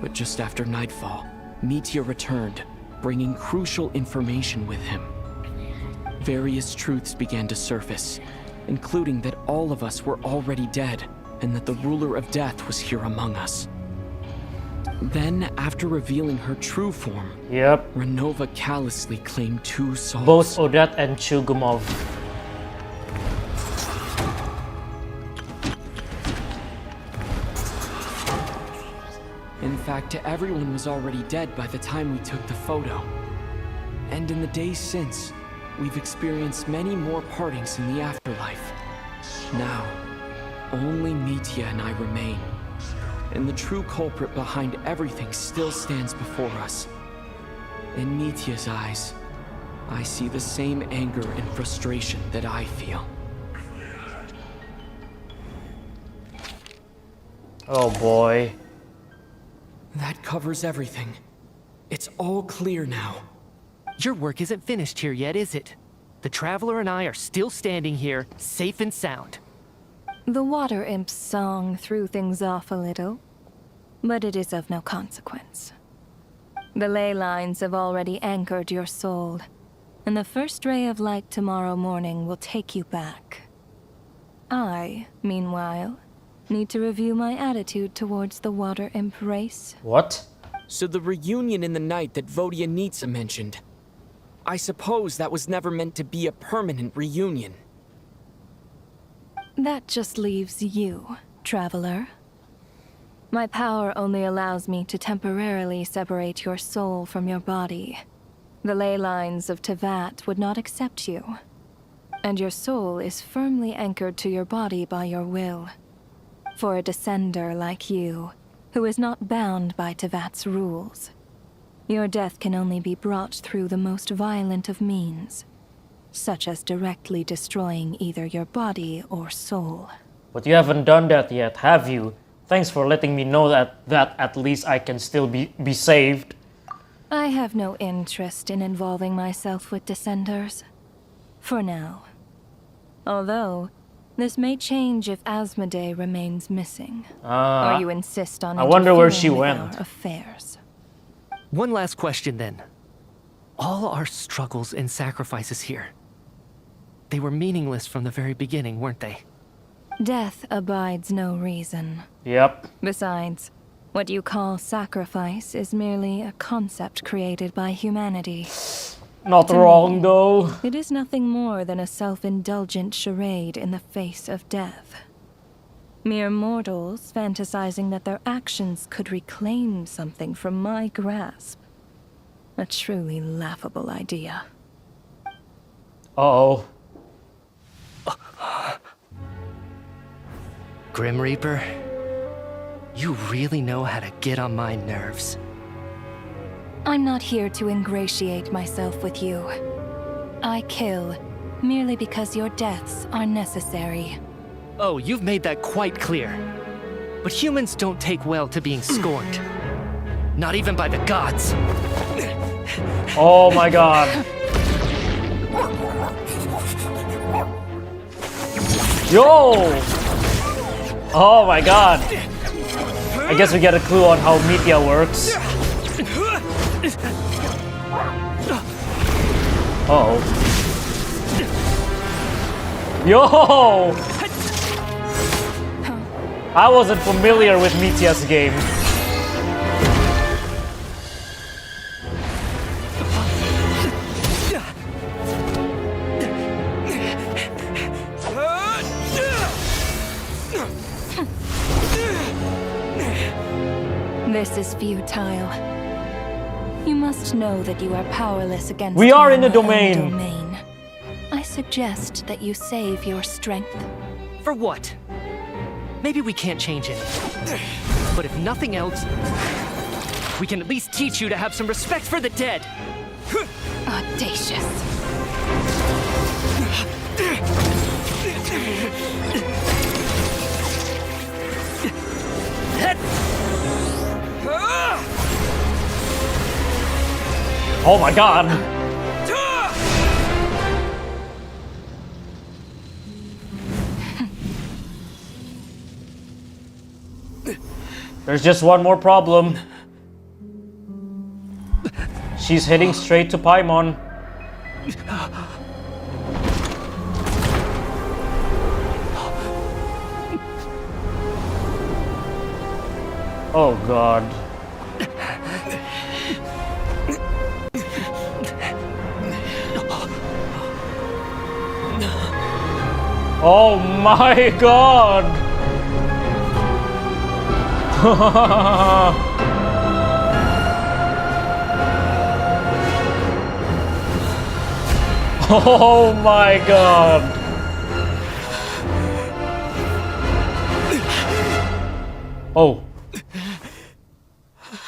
Speaker 5: But just after nightfall, Mitya returned, bringing crucial information with him. Various truths began to surface, including that all of us were already dead, and that the ruler of death was here among us. Then, after revealing her true form,
Speaker 1: Yep.
Speaker 5: Renova callously claimed 2 souls.
Speaker 1: Both Odat and Chugumov.
Speaker 5: In fact, everyone was already dead by the time we took the photo. And in the days since, we've experienced many more partings in the afterlife. Now, only Mitya and I remain. And the true culprit behind everything still stands before us. In Mitya's eyes, I see the same anger and frustration that I feel.
Speaker 1: Oh boy.
Speaker 5: That covers everything. It's all clear now.
Speaker 6: Your work isn't finished here yet, is it? The Traveler and I are still standing here, safe and sound.
Speaker 8: The Water Imp's song threw things off a little, but it is of no consequence. The ley lines have already anchored your soul, and the first ray of light tomorrow morning will take you back. I, meanwhile, need to review my attitude towards the Water Imp race.
Speaker 1: What?
Speaker 5: So the reunion in the night that Vodyanitsa mentioned, I suppose that was never meant to be a permanent reunion.
Speaker 8: That just leaves you, Traveler. My power only allows me to temporarily separate your soul from your body. The ley lines of Teyvat would not accept you, and your soul is firmly anchored to your body by your will. For a descender like you, who is not bound by Teyvat's rules, your death can only be brought through the most violent of means, such as directly destroying either your body or soul.
Speaker 1: But you haven't done that yet, have you? Thanks for letting me know that at least I can still be saved.
Speaker 8: I have no interest in involving myself with Descenders. For now. Although, this may change if Asmodee remains missing. Or you insist on
Speaker 1: I wonder where she
Speaker 8: interfering with
Speaker 1: went.
Speaker 8: our affairs.
Speaker 6: One last question then. All our struggles and sacrifices here, they were meaningless from the very beginning, weren't they?
Speaker 8: Death abides no reason.
Speaker 1: Yep.
Speaker 8: Besides, what you call sacrifice is merely a concept created by humanity.
Speaker 1: Not
Speaker 8: To
Speaker 1: wrong
Speaker 8: me,
Speaker 1: though.
Speaker 8: It is nothing more than a self-indulgent charade in the face of death. Mere mortals fantasizing that their actions could reclaim something from my grasp. A truly laughable idea.
Speaker 1: Uh-oh.
Speaker 6: Grim Reaper, you really know how to get on my nerves.
Speaker 8: I'm not here to ingratiate myself with you. I kill merely because your deaths are necessary.
Speaker 6: Oh, you've made that quite clear. But humans don't take well to being scorned. Not even by the gods.
Speaker 1: Oh my god. Yo! Oh my god. I guess we get a clue on how Mitya works. Uh-oh. Yo! I wasn't familiar with Mitya's game.
Speaker 8: This is futile. You must know that you are powerless against
Speaker 1: We are in the
Speaker 8: your own
Speaker 1: domain.
Speaker 8: I suggest that you save your strength.
Speaker 6: For what? Maybe we can't change it. But if nothing else, we can at least teach you to have some respect for the dead.
Speaker 8: Audacious.
Speaker 1: Oh my god. There's just one more problem. She's heading straight to Paimon. Oh god. Oh my god! Oh my god! Oh.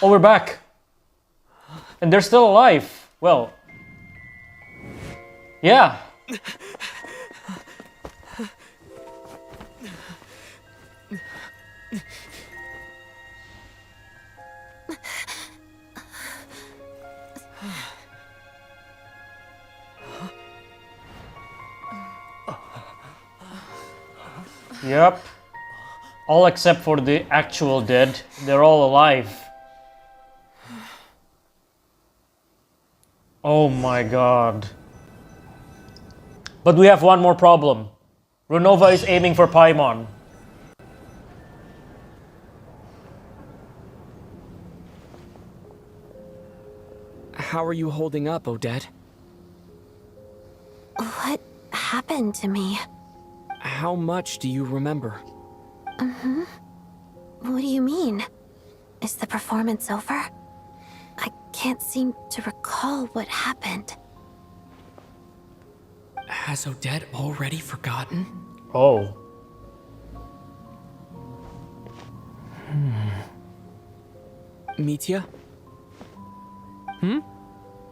Speaker 1: Oh, we're back. And they're still alive. Well. Yeah. Yep. All except for the actual dead. They're all alive. Oh my god. But we have one more problem. Renova is aiming for Paimon.
Speaker 5: How are you holding up, Odette?
Speaker 4: What happened to me?
Speaker 5: How much do you remember?
Speaker 4: What do you mean? Is the performance over? I can't seem to recall what happened.
Speaker 5: Has Odette already forgotten?
Speaker 1: Oh.
Speaker 5: Mitya?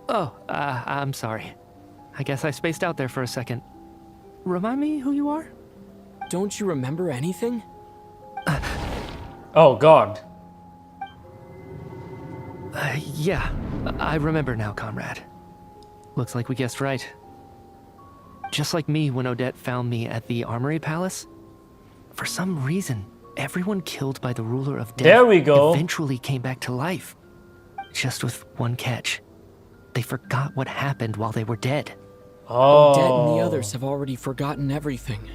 Speaker 6: Oh, I'm sorry. I guess I spaced out there for a second. Remind me who you are?
Speaker 5: Don't you remember anything?
Speaker 1: Oh god.
Speaker 6: Yeah, I remember now, comrade. Looks like we guessed right. Just like me when Odette found me at the Armory Palace, for some reason, everyone killed by the ruler of death
Speaker 1: There we go.
Speaker 6: eventually came back to life. Just with one catch. They forgot what happened while they were dead.
Speaker 1: Oh.
Speaker 5: Odette and the others have already forgotten everything.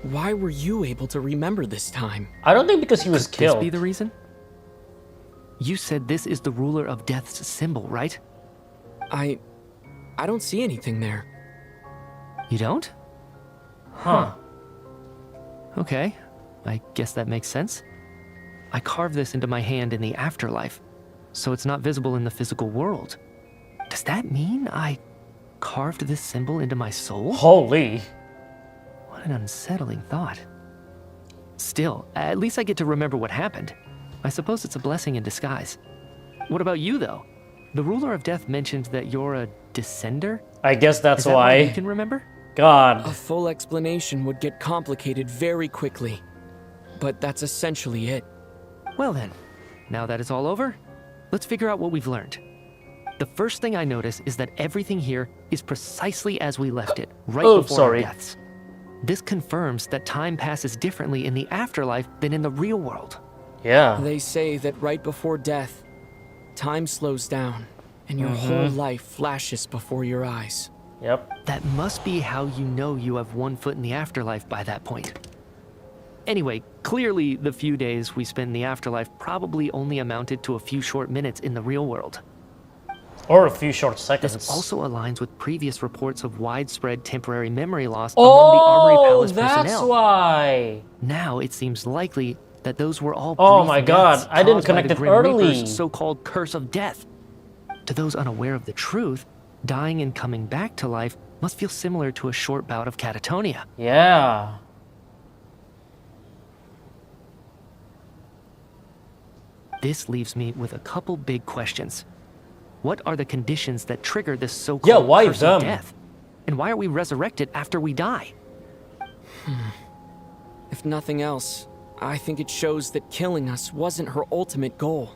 Speaker 5: Why were you able to remember this time?
Speaker 1: I don't think because he was
Speaker 6: Could
Speaker 1: killed.
Speaker 6: this be the reason? You said this is the ruler of death's symbol, right?
Speaker 5: I don't see anything there.
Speaker 6: You don't?
Speaker 1: Huh.
Speaker 6: Okay, I guess that makes sense. I carved this into my hand in the afterlife, so it's not visible in the physical world. Does that mean I carved this symbol into my soul?
Speaker 1: Holy.
Speaker 6: What an unsettling thought. Still, at least I get to remember what happened. I suppose it's a blessing in disguise. What about you, though? The ruler of death mentioned that you're a descender?
Speaker 1: I guess that's
Speaker 6: Is that why you
Speaker 1: why.
Speaker 6: can remember?
Speaker 1: God.
Speaker 5: A full explanation would get complicated very quickly. But that's essentially it.
Speaker 6: Well then, now that it's all over, let's figure out what we've learned. The first thing I notice is that everything here is precisely as we left it, right before
Speaker 1: sorry.
Speaker 6: our deaths. This confirms that time passes differently in the afterlife than in the real world.
Speaker 1: Yeah.
Speaker 5: They say that right before death, time slows down, and your whole life flashes before your eyes.
Speaker 1: Yep.
Speaker 6: That must be how you know you have one foot in the afterlife by that point. Anyway, clearly the few days we spend in the afterlife probably only amounted to a few short minutes in the real world.
Speaker 1: Or a few short seconds.
Speaker 6: This also aligns with previous reports of widespread temporary memory loss among the Armory
Speaker 1: Oh,
Speaker 6: Palace
Speaker 1: that's
Speaker 6: personnel.
Speaker 1: why.
Speaker 6: Now it seems likely that those were all
Speaker 1: Oh
Speaker 6: brief
Speaker 1: my God,
Speaker 6: deaths
Speaker 1: I didn't
Speaker 6: caused by
Speaker 1: connect
Speaker 6: the
Speaker 1: it
Speaker 6: Grim
Speaker 1: early.
Speaker 6: Reaper's so-called curse of death. To those unaware of the truth, dying and coming back to life must feel similar to a short bout of catatonia.
Speaker 1: Yeah.
Speaker 6: This leaves me with a couple big questions. What are the conditions that trigger this so-called
Speaker 1: Yeah, why
Speaker 6: curse
Speaker 1: them?
Speaker 6: of death? And why are we resurrected after we die?
Speaker 5: If nothing else, I think it shows that killing us wasn't her ultimate goal.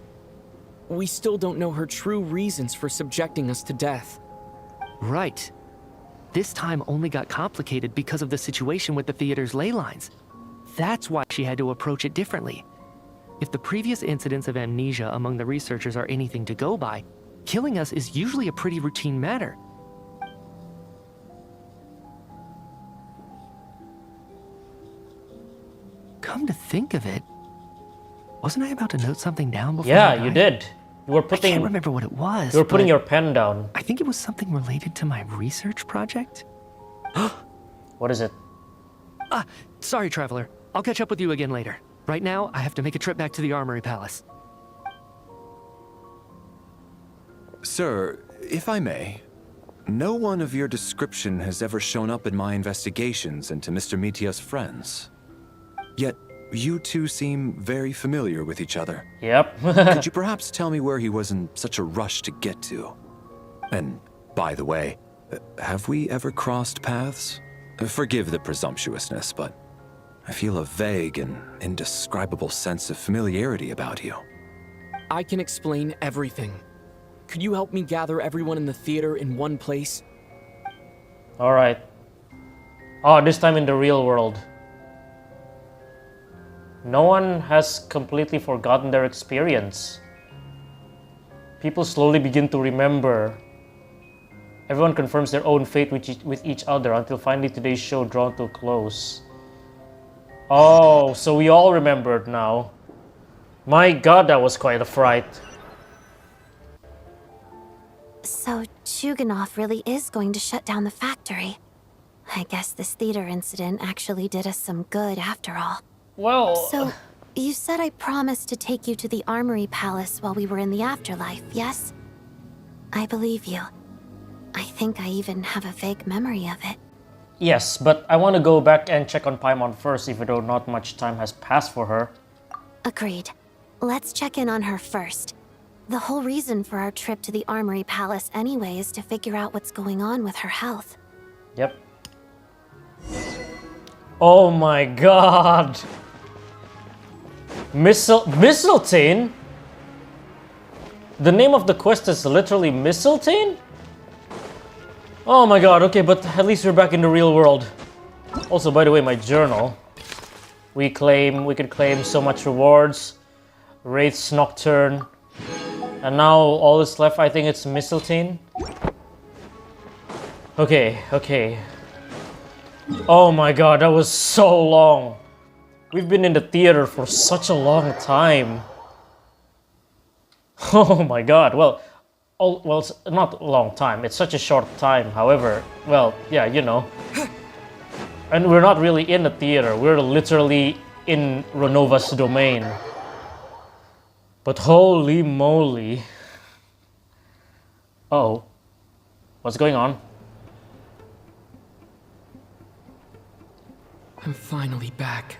Speaker 5: We still don't know her true reasons for subjecting us to death.
Speaker 6: Right. This time only got complicated because of the situation with the theater's ley lines. That's why she had to approach it differently. If the previous incidents of amnesia among the researchers are anything to go by, killing us is usually a pretty routine matter. Come to think of it, Wasn't I about to note something down before
Speaker 1: Yeah,
Speaker 6: I
Speaker 1: you
Speaker 6: died?
Speaker 1: did. You were
Speaker 6: I
Speaker 1: putting.
Speaker 6: can't remember what it was.
Speaker 1: You were putting
Speaker 6: but
Speaker 1: your pen down.
Speaker 6: I think it was something related to my research project.
Speaker 1: What is it?
Speaker 6: Sorry, Traveler. I'll catch up with you again later. Right now, I have to make a trip back to the Armory Palace.
Speaker 9: Sir, if I may, no one of your description has ever shown up in my investigations into Mr. Mitia's friends. Yet, you two seem very familiar with each other.
Speaker 1: Yep.
Speaker 9: Could you perhaps tell me where he was in such a rush to get to? And, by the way, have we ever crossed paths? Forgive the presumptuousness, but I feel a vague and indescribable sense of familiarity about you.
Speaker 5: I can explain everything. Could you help me gather everyone in the theater in one place?
Speaker 1: Alright. Oh, this time in the real world. No one has completely forgotten their experience. People slowly begin to remember. Everyone confirms their own fate with each other until finally today's show drawn to a close. Oh, so we all remembered now. My god, that was quite a fright.
Speaker 4: So Chuganov really is going to shut down the factory. I guess this theater incident actually did us some good after all.
Speaker 1: Well...
Speaker 4: So, you said I promised to take you to the Armory Palace while we were in the afterlife, yes? I believe you. I think I even have a vague memory of it.
Speaker 1: Yes, but I want to go back and check on Paimon first, even though not much time has passed for her.
Speaker 4: Agreed. Let's check in on her first. The whole reason for our trip to the Armory Palace anyway is to figure out what's going on with her health.
Speaker 1: Yep. Oh my god! Mistletoe? The name of the quest is literally Mistletoe? Oh my god, okay, but at least we're back in the real world. Also, by the way, my journal. We could claim so much rewards. Wraith's Nocturne. And now all that's left, I think it's Mistletoe. Okay. Oh my god, that was so long. We've been in the theater for such a long time. Oh my god, well, it's not a long time, it's such a short time, however, well, yeah, you know. And we're not really in the theater, we're literally in Renova's domain. But holy moly. Oh, what's going on?
Speaker 5: I'm finally back,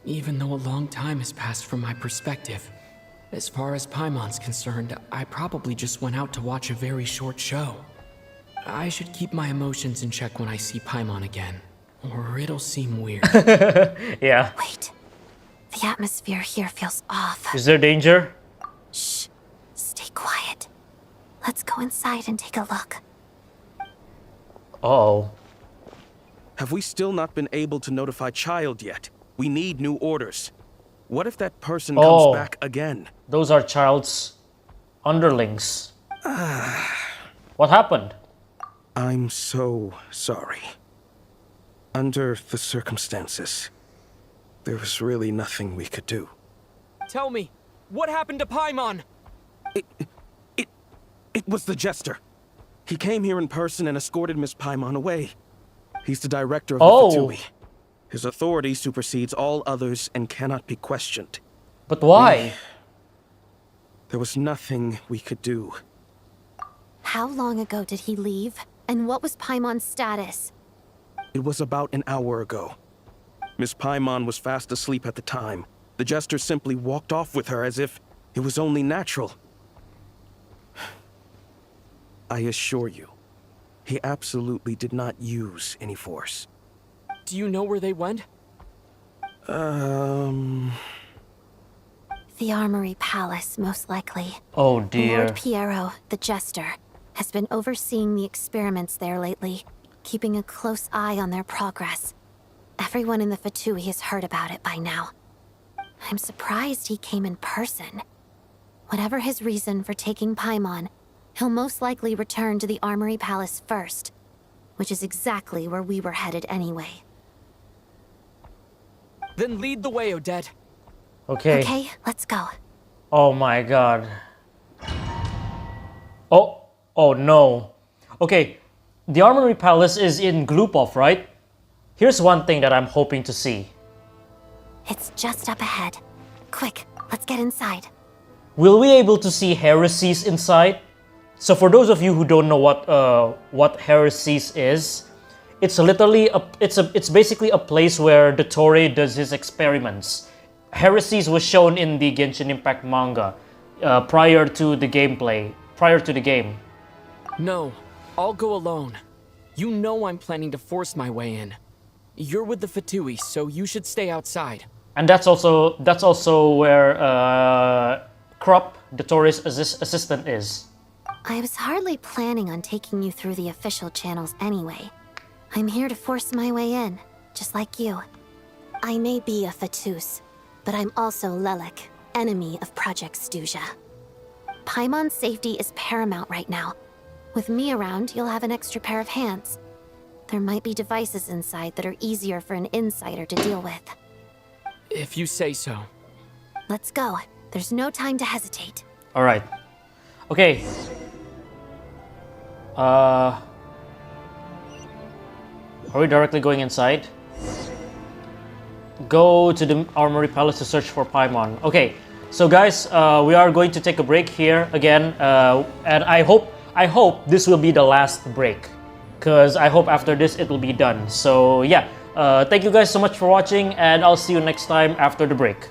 Speaker 5: even though a long time has passed from my perspective. As far as Paimon's concerned, I probably just went out to watch a very short show. I should keep my emotions in check when I see Paimon again, or it'll seem weird.
Speaker 1: Yeah.
Speaker 4: Wait. The atmosphere here feels off.
Speaker 1: Is there danger?
Speaker 4: Shh. Stay quiet. Let's go inside and take a look.
Speaker 1: Uh-oh.
Speaker 10: Have we still not been able to notify Child yet? We need new orders. What if that person comes back again?
Speaker 1: Those are Child's underlings. What happened?
Speaker 10: I'm so sorry. Under the circumstances, there was really nothing we could do.
Speaker 5: Tell me, what happened to Paimon?
Speaker 10: It was the Jester. He came here in person and escorted Miss Paimon away. He's the director of the Fatui. His authority supersedes all others and cannot be questioned.
Speaker 1: But why?
Speaker 10: There was nothing we could do.
Speaker 4: How long ago did he leave? And what was Paimon's status?
Speaker 10: It was about an hour ago. Miss Paimon was fast asleep at the time. The Jester simply walked off with her as if it was only natural. I assure you, he absolutely did not use any force.
Speaker 5: Do you know where they went?
Speaker 4: The Armory Palace, most likely.
Speaker 1: Oh dear.
Speaker 4: Lord Piero, the Jester, has been overseeing the experiments there lately, keeping a close eye on their progress. Everyone in the Fatui has heard about it by now. I'm surprised he came in person. Whatever his reason for taking Paimon, he'll most likely return to the Armory Palace first, which is exactly where we were headed anyway.
Speaker 5: Then lead the way, Odette.
Speaker 1: Okay.
Speaker 4: Okay, let's go.
Speaker 1: Oh my god. Oh no. Okay, the Armory Palace is in Glupov, right? Here's one thing that I'm hoping to see.
Speaker 4: It's just up ahead. Quick, let's get inside.
Speaker 1: Will we able to see heresies inside? So for those of you who don't know what heresies is, it's literally it's basically a place where the Torii does his experiments. Heresies was shown in the Genshin Impact manga prior to the game.
Speaker 5: No, I'll go alone. You know I'm planning to force my way in. You're with the Fatui, so you should stay outside.
Speaker 1: And that's also where Krupp, the Torii's assistant, is.
Speaker 4: I was hardly planning on taking you through the official channels anyway. I'm here to force my way in, just like you. I may be a Fatus, but I'm also Lelik, enemy of Project Stuja. Paimon's safety is paramount right now. With me around, you'll have an extra pair of hands. There might be devices inside that are easier for an insider to deal with.
Speaker 5: If you say so.
Speaker 4: Let's go. There's no time to hesitate.
Speaker 1: Alright. Okay. Are we directly going inside? Go to the Armory Palace to search for Paimon. Okay, so guys, we are going to take a break here again, and I hope this will be the last break, because I hope after this it will be done. So yeah, thank you guys so much for watching, and I'll see you next time after the break.